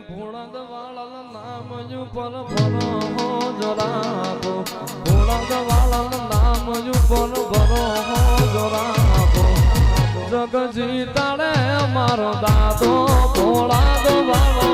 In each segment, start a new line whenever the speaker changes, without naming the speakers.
ભોળાદ વાળા નામ ઉપર ભરો જોરાબો ભોળાદ વાળા નામ ઉપર ભરો જોરાબો જગ જીતાડે મારો દાદો ભોળાદ વાળો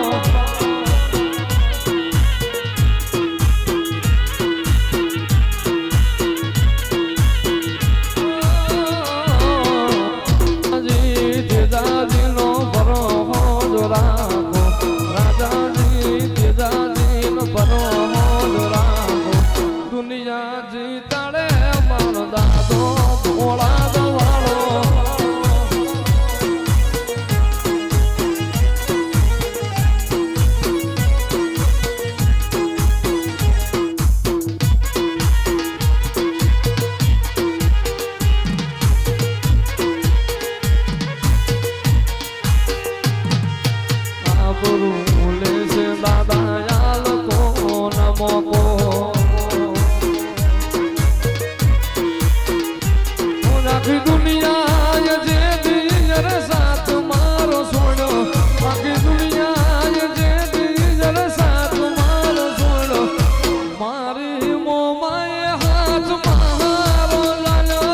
દુનિયા જીતાડે મારો દાદો ભોળાદ વાળો આબરૂ લેશે દાદા યાલ કોણ મોકો દુનિયા જે દિયર સાથ મારો છોડ્યો બાકી દુનિયા જે દિયર સાથ મારો છોડ્યો મારી મોમાએ હાથ મારો લાલ્યો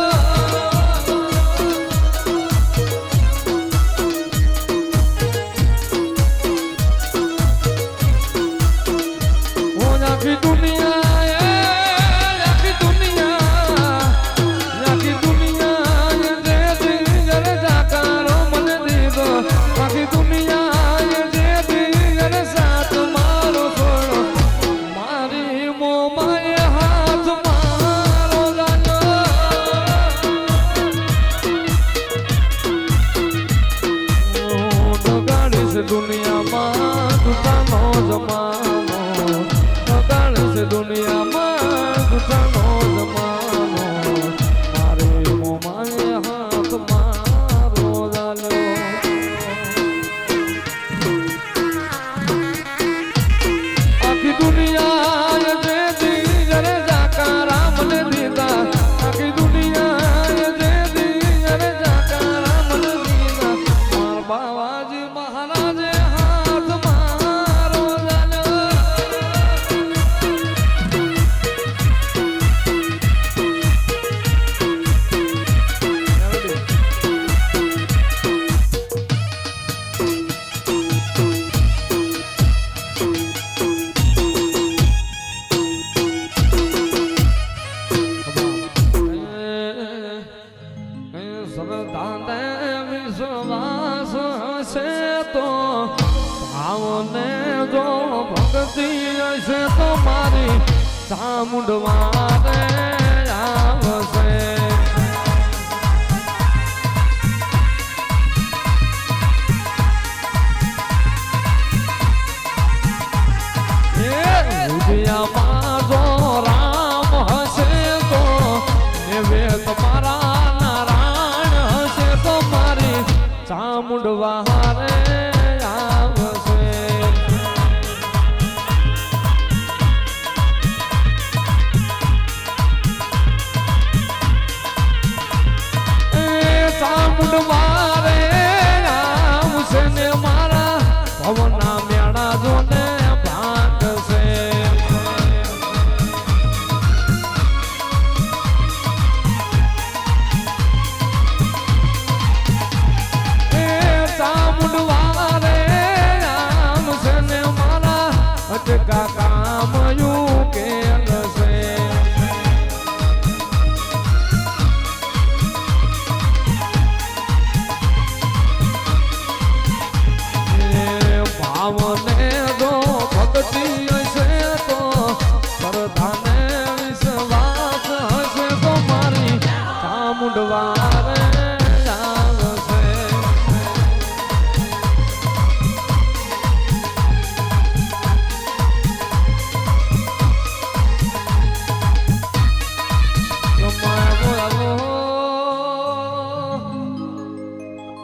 આખી દુનિયા દુનિયામાં દુકાનો જમાનો બગાડે છે દુનિયામાં દુકાનો જમાનો મારે મોમાએ હાથ મારો લાલ્યો આખી દુનિયા જે દિયર જાકારા મને દીધા આખી દુનિયા જે દિયર જાકારા મને દીધા માર બાવાજી મહારાજે હાથ મારો લાલ્યો સદાને વિશ્વાસ હશે તો ભાવને જો ભક્તિ હશે તો મારી ચામુંડવાને આવશે હૃદયમાં જો રામ હશે તો નેવે તમારા ચામુંડવા